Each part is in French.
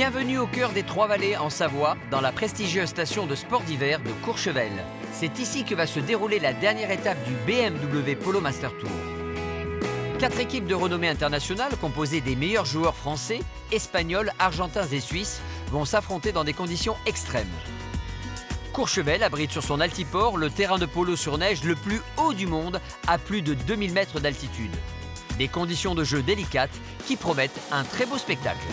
Bienvenue au cœur des Trois-Vallées en Savoie, dans la prestigieuse station de sport d'hiver de Courchevel. C'est ici que va se dérouler la dernière étape du BMW Polo Master Tour. 4 équipes de renommée internationale composées des meilleurs joueurs français, espagnols, argentins et suisses vont s'affronter dans des conditions extrêmes. Courchevel abrite sur son altiport le terrain de polo sur neige le plus haut du monde à plus de 2000 mètres d'altitude. Des conditions de jeu délicates qui promettent un très beau spectacle.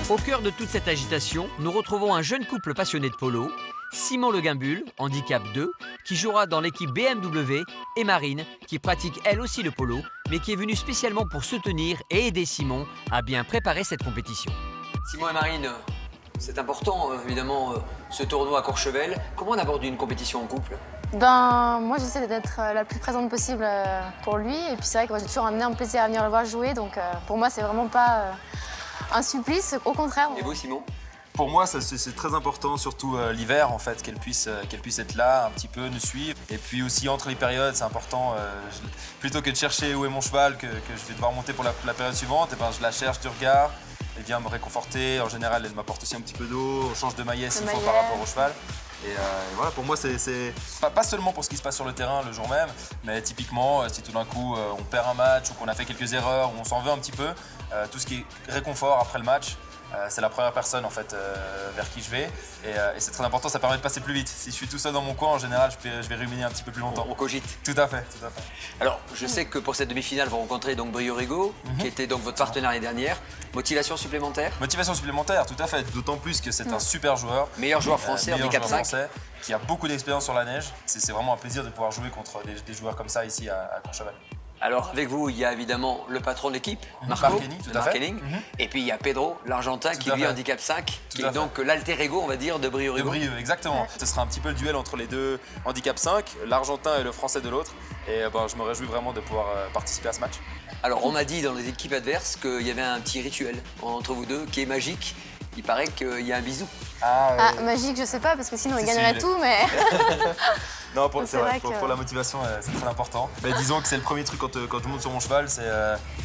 Au cœur de toute cette agitation, nous retrouvons un jeune couple passionné de polo, Simon Le Guimbul, handicap 2, qui jouera dans l'équipe BMW, et Marine, qui pratique elle aussi le polo, mais qui est venue spécialement pour soutenir et aider Simon à bien préparer cette compétition. Simon et Marine, c'est important évidemment ce tournoi à Courchevel. Comment on aborde une compétition en couple ? Moi j'essaie d'être la plus présente possible pour lui, et puis c'est vrai que j'ai toujours un énorme plaisir à venir le voir jouer, donc pour moi c'est vraiment pas un supplice, au contraire. Et vous, Simon ? Pour moi, c'est très important, surtout l'hiver, en fait, qu'elle puisse être là, un petit peu, nous suivre. Et puis aussi, entre les périodes, c'est important, plutôt que de chercher où est mon cheval, que je vais devoir monter pour la période suivante, et ben, je la cherche du regard, elle vient me réconforter. En général, elle m'apporte aussi un petit peu d'eau, on change de maillet s'il faut par rapport au cheval. Et voilà, pour moi, c'est pas seulement pour ce qui se passe sur le terrain le jour même, mais typiquement, si tout d'un coup on perd un match ou qu'on a fait quelques erreurs ou on s'en veut un petit peu, tout ce qui est réconfort après le match, c'est la première personne en fait vers qui je vais, et c'est très important, ça permet de passer plus vite. Si je suis tout seul dans mon coin, en général, je vais ruminer un petit peu plus longtemps. On cogite. Tout à fait. Alors, je sais que pour cette demi-finale, vous rencontrez donc Brio Rigaud, qui était donc votre partenaire l'année dernière. Motivation supplémentaire ? Motivation supplémentaire, tout à fait. D'autant plus que c'est un super joueur. Meilleur joueur français, handicap 5. Qui a beaucoup d'expérience sur la neige. C'est vraiment un plaisir de pouvoir jouer contre des joueurs comme ça ici à Courchevel. Alors avec vous, il y a évidemment le patron de l'équipe, Marco Henning, et puis il y a Pedro, l'Argentin, qui lui est handicap 5, qui est donc l'alter ego, on va dire, de Brio Rigaud. De Brio, exactement. Ce sera un petit peu le duel entre les deux handicap 5, l'Argentin et le Français de l'autre. Et je me réjouis vraiment de pouvoir participer à ce match. Alors on m'a dit dans les équipes adverses qu'il y avait un petit rituel entre vous deux qui est magique. Il paraît qu'il y a un bisou. Magique, je sais pas, parce que sinon il gagnerait tout, mais... Non, c'est vrai, pour la motivation, c'est très important. Mais disons que c'est le premier truc quand je monte sur mon cheval, c'est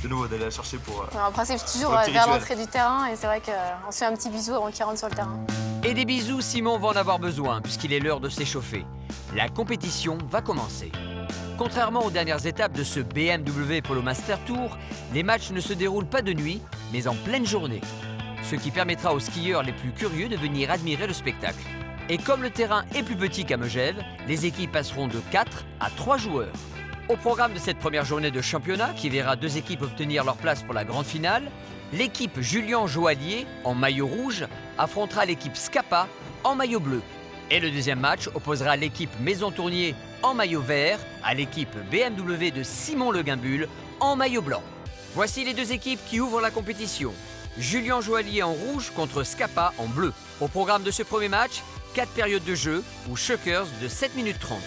de nouveau d'aller la chercher pour... En principe, je suis toujours vers l'entrée du terrain, et c'est vrai qu'on se fait un petit bisou avant qu'il rentre sur le terrain. Et des bisous, Simon va en avoir besoin, puisqu'il est l'heure de s'échauffer. La compétition va commencer. Contrairement aux dernières étapes de ce BMW Polo Master Tour, les matchs ne se déroulent pas de nuit, mais en pleine journée. Ce qui permettra aux skieurs les plus curieux de venir admirer le spectacle. Et comme le terrain est plus petit qu'à Megève, les équipes passeront de 4 à 3 joueurs. Au programme de cette première journée de championnat, qui verra 2 équipes obtenir leur place pour la grande finale, l'équipe Julien Joallier, en maillot rouge, affrontera l'équipe Scapa en maillot bleu. Et le deuxième match opposera l'équipe Maison Tournier en maillot vert à l'équipe BMW de Simon Le Guimbul en maillot blanc. Voici les 2 équipes qui ouvrent la compétition. Julien Joallier en rouge contre Scapa en bleu. Au programme de ce premier match, 4 périodes de jeu ou shockers de 7 minutes 30.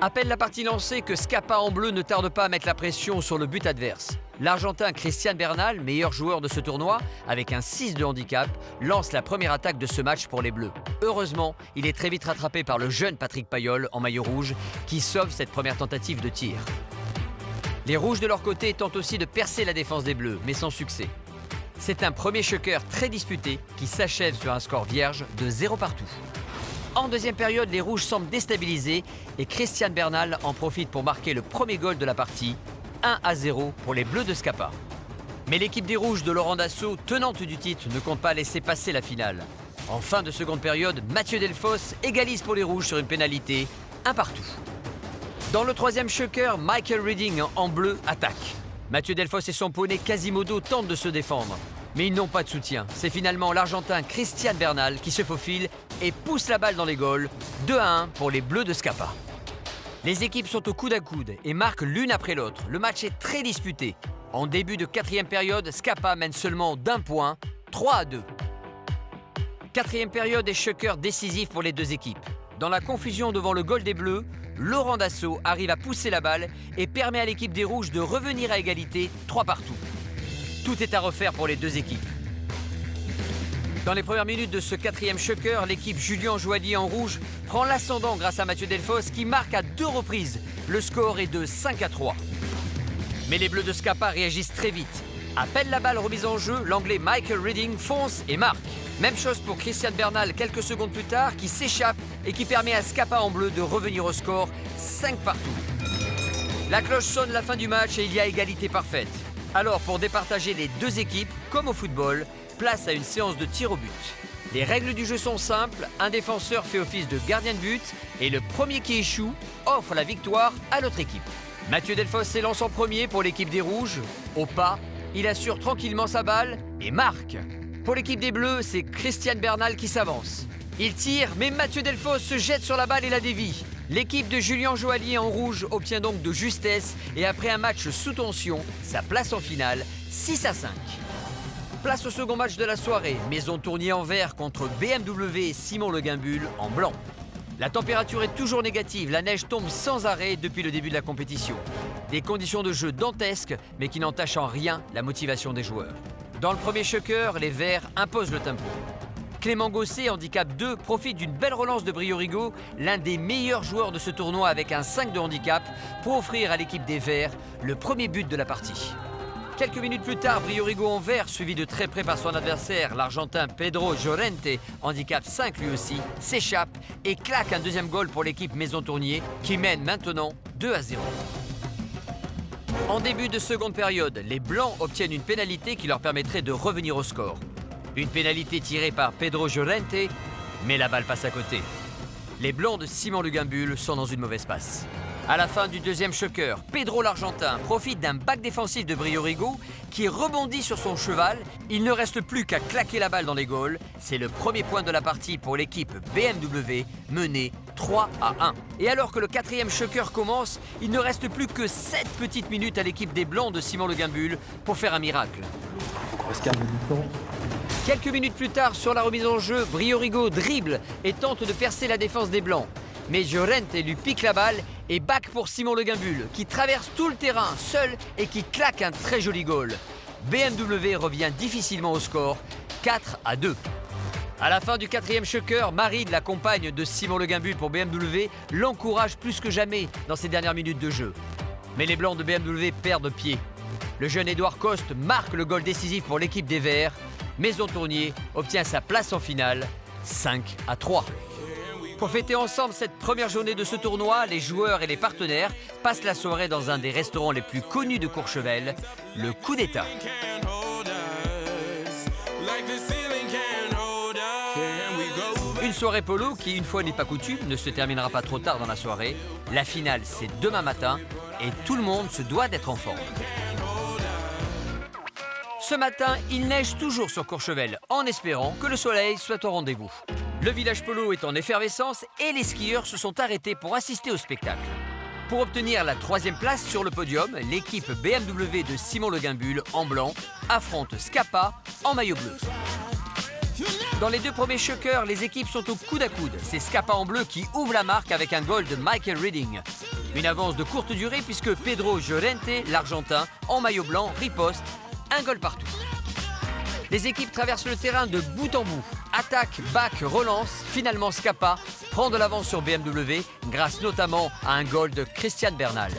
À peine la partie lancée que Scapa en bleu ne tarde pas à mettre la pression sur le but adverse. L'Argentin Christian Bernal, meilleur joueur de ce tournoi, avec un 6 de handicap, lance la première attaque de ce match pour les Bleus. Heureusement, il est très vite rattrapé par le jeune Patrick Payol en maillot rouge, qui sauve cette première tentative de tir. Les Rouges de leur côté tentent aussi de percer la défense des Bleus, mais sans succès. C'est un premier shocker très disputé qui s'achève sur un score vierge de 0 partout. En deuxième période, les Rouges semblent déstabilisés et Christian Bernal en profite pour marquer le premier goal de la partie, 1-0 pour les Bleus de Scapa. Mais l'équipe des Rouges de Laurent Dassault, tenante du titre, ne compte pas laisser passer la finale. En fin de seconde période, Mathieu Delfosse égalise pour les Rouges sur une pénalité, 1 partout. Dans le troisième shocker, Michael Reading en bleu attaque. Mathieu Delfosse et son poney Quasimodo tentent de se défendre. Mais ils n'ont pas de soutien. C'est finalement l'Argentin Christian Bernal qui se faufile et pousse la balle dans les goals. 2-1 pour les Bleus de Scapa. Les équipes sont au coude à coude et marquent l'une après l'autre. Le match est très disputé. En début de quatrième période, Scapa mène seulement d'1 point, 3-2. Quatrième période est shocker décisif pour les 2 équipes. Dans la confusion devant le goal des Bleus, Laurent Dassault arrive à pousser la balle et permet à l'équipe des Rouges de revenir à égalité, 3 partout. Tout est à refaire pour les 2 équipes. Dans les premières minutes de ce 4e choker, l'équipe Julien Joallier en rouge prend l'ascendant grâce à Mathieu Delfosse qui marque à 2 reprises. Le score est de 5-3. Mais les Bleus de Scapa réagissent très vite. À peine la balle remise en jeu, l'Anglais Michael Redding fonce et marque. Même chose pour Christian Bernal quelques secondes plus tard qui s'échappe et qui permet à Scapa en bleu de revenir au score 5 partout. La cloche sonne la fin du match et il y a égalité parfaite. Alors pour départager les deux équipes, comme au football, place à une séance de tir au but. Les règles du jeu sont simples, un défenseur fait office de gardien de but et le premier qui échoue offre la victoire à l'autre équipe. Mathieu Delfosse s'élance en premier pour l'équipe des Rouges. Au pas, il assure tranquillement sa balle et marque. Pour l'équipe des Bleus, c'est Christian Bernal qui s'avance. Il tire, mais Mathieu Delfosse se jette sur la balle et la dévie. L'équipe de Julien Joallier en rouge obtient donc de justesse et après un match sous tension, sa place en finale, 6-5. Place au second match de la soirée, Maison Tournier en vert contre BMW et Simon Le Guimbul en blanc. La température est toujours négative, la neige tombe sans arrêt depuis le début de la compétition. Des conditions de jeu dantesques, mais qui n'entachent en rien la motivation des joueurs. Dans le premier choker, les Verts imposent le tempo. Clément Gosset, handicap 2, profite d'une belle relance de Brio Rigaud, l'un des meilleurs joueurs de ce tournoi avec un 5 de handicap, pour offrir à l'équipe des Verts le premier but de la partie. Quelques minutes plus tard, Brio Rigaud en vert, suivi de très près par son adversaire, l'Argentin Pedro Llorente, handicap 5 lui aussi, s'échappe et claque un deuxième goal pour l'équipe Maison Tournier, qui mène maintenant 2-0. En début de seconde période, les Blancs obtiennent une pénalité qui leur permettrait de revenir au score. Une pénalité tirée par Pedro Llorente, mais la balle passe à côté. Les Blancs de Simon Le Guimbul sont dans une mauvaise passe. À la fin du deuxième choker, Pedro l'Argentin profite d'un back défensif de Brio Rigaud qui rebondit sur son cheval. Il ne reste plus qu'à claquer la balle dans les goals. C'est le premier point de la partie pour l'équipe BMW, menée 3-1. Et alors que le 4e choker commence, il ne reste plus que 7 petites minutes à l'équipe des Blancs de Simon Le Guimbul pour faire un miracle. Quelques minutes plus tard, sur la remise en jeu, Brio Rigaud dribble et tente de percer la défense des Blancs. Mais Llorente lui pique la balle et back pour Simon Le Guimbul, qui traverse tout le terrain seul et qui claque un très joli goal. BMW revient difficilement au score, 4-2. À la fin du 4e choker, Maride, la compagne de Simon Le Guimbul pour BMW, l'encourage plus que jamais dans ses dernières minutes de jeu. Mais les Blancs de BMW perdent pied. Le jeune Édouard Coste marque le goal décisif pour l'équipe des Verts. Maison Tournier obtient sa place en finale, 5-3. Pour fêter ensemble cette première journée de ce tournoi, les joueurs et les partenaires passent la soirée dans un des restaurants les plus connus de Courchevel, le Coup d'État. Une soirée polo qui, une fois n'est pas coutume, ne se terminera pas trop tard dans la soirée. La finale, c'est demain matin et tout le monde se doit d'être en forme. Ce matin, il neige toujours sur Courchevel, en espérant que le soleil soit au rendez-vous. Le village polo est en effervescence et les skieurs se sont arrêtés pour assister au spectacle. Pour obtenir la 3e place sur le podium, l'équipe BMW de Simon Le Guimbul en blanc affronte Scapa en maillot bleu. Dans les deux premiers chokers, les équipes sont au coude à coude. C'est Scapa en bleu qui ouvre la marque avec un goal de Michael Redding. Une avance de courte durée puisque Pedro Llorente, l'Argentin, en maillot blanc, riposte, un goal partout. Les équipes traversent le terrain de bout en bout. Attaque, back, relance. Finalement, Scapa prend de l'avance sur BMW grâce notamment à un goal de Christian Bernal.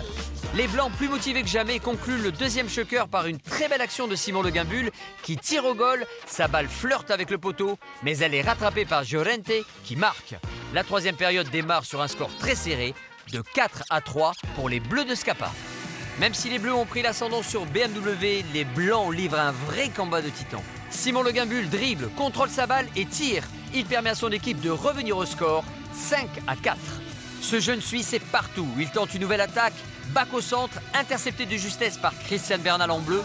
Les Blancs, plus motivés que jamais, concluent le deuxième choker par une très belle action de Simon Le Guimbul qui tire au goal. Sa balle flirte avec le poteau, mais elle est rattrapée par Llorente qui marque. La 3e période démarre sur un score très serré de 4-3 pour les Bleus de Scapa. Même si les Bleus ont pris l'ascendant sur BMW, les Blancs livrent un vrai combat de titans. Simon Le Guimbul dribble, contrôle sa balle et tire. Il permet à son équipe de revenir au score, 5-4. Ce jeune Suisse est partout. Il tente une nouvelle attaque, back au centre, intercepté de justesse par Christian Bernal en bleu.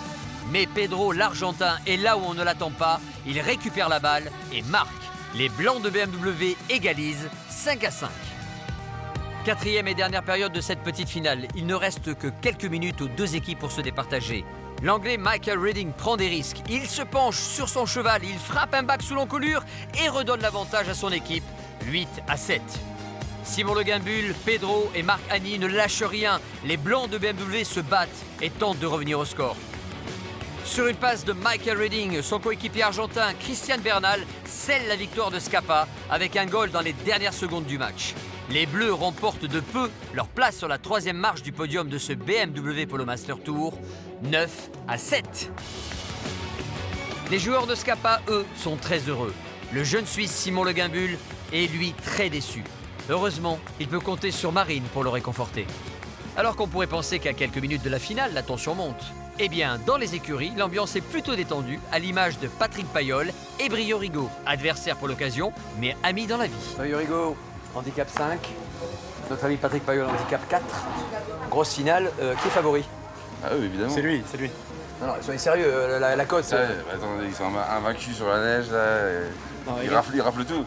Mais Pedro, l'Argentin, est là où on ne l'attend pas. Il récupère la balle et marque. Les Blancs de BMW égalisent 5-5. 4e et dernière période de cette petite finale. Il ne reste que quelques minutes aux deux équipes pour se départager. L'Anglais Michael Redding prend des risques. Il se penche sur son cheval, il frappe un back sous l'encolure et redonne l'avantage à son équipe, 8-7. Simon Le Guimbul, Pedro et Marc Hanni ne lâchent rien. Les Blancs de BMW se battent et tentent de revenir au score. Sur une passe de Michael Redding, son coéquipier argentin Christian Bernal scelle la victoire de Scapa avec un goal dans les dernières secondes du match. Les Bleus remportent de peu leur place sur la 3e marche du podium de ce BMW Polo Master Tour, 9-7. Les joueurs de Scapa, eux, sont très heureux. Le jeune Suisse Simon Le Guimbul est, lui, très déçu. Heureusement, il peut compter sur Marine pour le réconforter. Alors qu'on pourrait penser qu'à quelques minutes de la finale, la tension monte. Eh bien, dans les écuries, l'ambiance est plutôt détendue, à l'image de Patrick Payol et Brio Rigaud, adversaires pour l'occasion, mais amis dans la vie. Brio Rigaud, handicap 5. Notre ami Patrick Payol, handicap 4. Grosse finale, qui est favori? Ah oui, évidemment. C'est lui. Non, soyez sérieux, la cote. Attendez, ils sont invaincus sur la neige, là. Non, Ils raflent tout.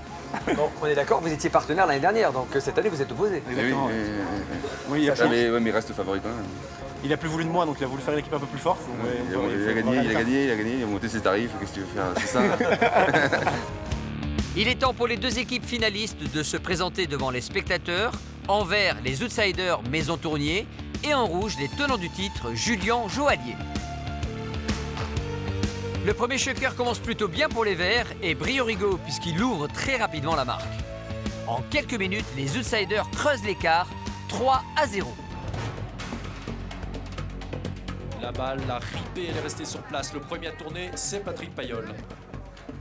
Bon, on est d'accord, vous étiez partenaire l'année dernière, donc cette année vous êtes opposés. Exactement. Oui, mais il reste favori quand même. Il a plus voulu de moi, donc il a voulu faire une équipe un peu plus forte. Il a gagné, il a monté ses tarifs, qu'est-ce que tu veux faire? C'est ça. Il est temps pour les deux équipes finalistes de se présenter devant les spectateurs. En vert, les outsiders Maison Tournier et en rouge, les tenants du titre, Julian Joallier. Le premier shaker commence plutôt bien pour les Verts et Brio Rigaud puisqu'il ouvre très rapidement la marque. En quelques minutes, les outsiders creusent l'écart, 3-0. La balle, la ripée, elle est restée sur place. Le premier à tourner, c'est Patrick Payol.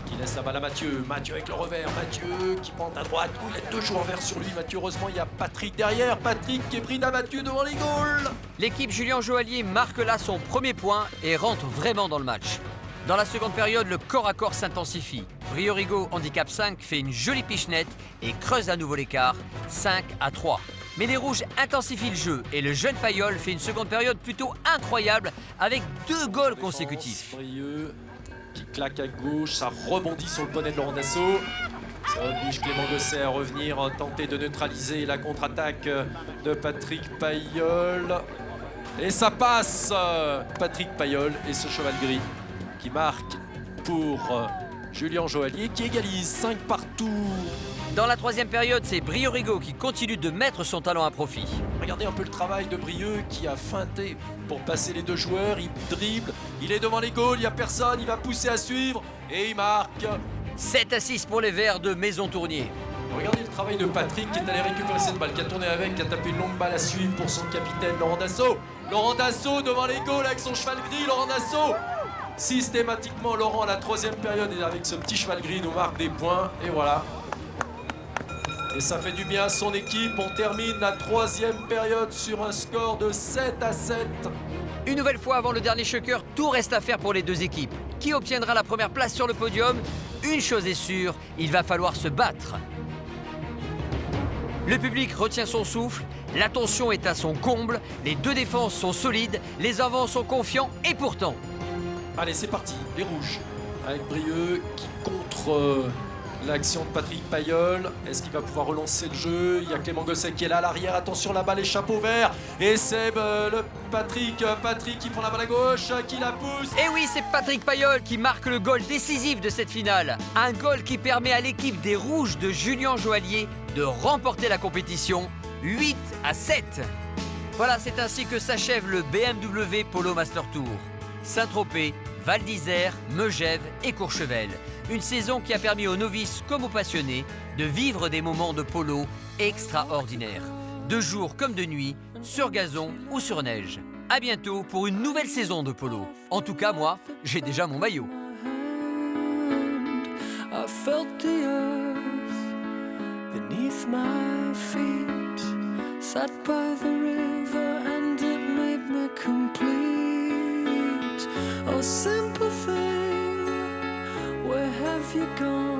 Qui laisse la balle à Mathieu. Mathieu avec le revers. Mathieu qui pointe à droite. Oh, il a deux joueurs verts sur lui. Mathieu, heureusement, il y a Patrick derrière. Patrick qui est pris d'un Mathieu devant les goals. L'équipe Julian Joallier marque là son premier point et rentre vraiment dans le match. Dans la seconde période, le corps à corps s'intensifie. Brio Rigaud, handicap 5, fait une jolie pichenette et creuse à nouveau l'écart, 5-3. Mais les Rouges intensifient le jeu et le jeune Payol fait une seconde période plutôt incroyable avec 2 goals consécutifs. Brieux qui claque à gauche, ça rebondit sur le bonnet de Laurent Dassault. Ça oblige Clément Gosset à revenir, tenter de neutraliser la contre-attaque de Patrick Payol. Et ça passe. Patrick Payol et ce cheval gris qui marque pour Julian Joallier qui égalise 5 partout. Dans la troisième période, c'est Brio Rigaud qui continue de mettre son talent à profit. Regardez un peu le travail de Brieux qui a feinté pour passer les deux joueurs. Il dribble, il est devant les goals, il n'y a personne, il va pousser à suivre et il marque. 7-6 pour les Verts de Maison Tournier. Regardez le travail de Patrick qui est allé récupérer cette balle, qui a tourné avec, qui a tapé une longue balle à suivre pour son capitaine Laurent Dassault. Laurent Dassault devant les goals avec son cheval gris, Laurent Dassault. Systématiquement, Laurent, à la troisième période, et avec ce petit cheval gris, nous marque des points. Et voilà. Et ça fait du bien à son équipe. On termine la troisième période sur un score de 7-7. Une nouvelle fois avant le dernier shaker, tout reste à faire pour les deux équipes. Qui obtiendra la première place sur le podium? Une chose est sûre, il va falloir se battre. Le public retient son souffle, la tension est à son comble, les deux défenses sont solides, les avants sont confiants et pourtant... Allez, c'est parti, les rouges. Avec Brieux qui contre l'action de Patrick Payol. Est-ce qu'il va pouvoir relancer le jeu? Il y a Clément Gosset qui est là à l'arrière. Attention, la balle échappe au vert. Et c'est Patrick qui prend la balle à gauche, qui la pousse. Et oui, c'est Patrick Payol qui marque le goal décisif de cette finale. Un goal qui permet à l'équipe des Rouges de Julian Joallier de remporter la compétition 8-7. Voilà, c'est ainsi que s'achève le BMW Polo Master Tour. Saint-Tropez, Val d'Isère, Megève et Courchevel. Une saison qui a permis aux novices comme aux passionnés de vivre des moments de polo extraordinaires. De jour comme de nuit, sur gazon ou sur neige. À bientôt pour une nouvelle saison de polo. En tout cas, moi, j'ai déjà mon maillot. I felt the earth beneath my feet. Sat by the river and it made me complete. Oh, simple thing, where have you gone?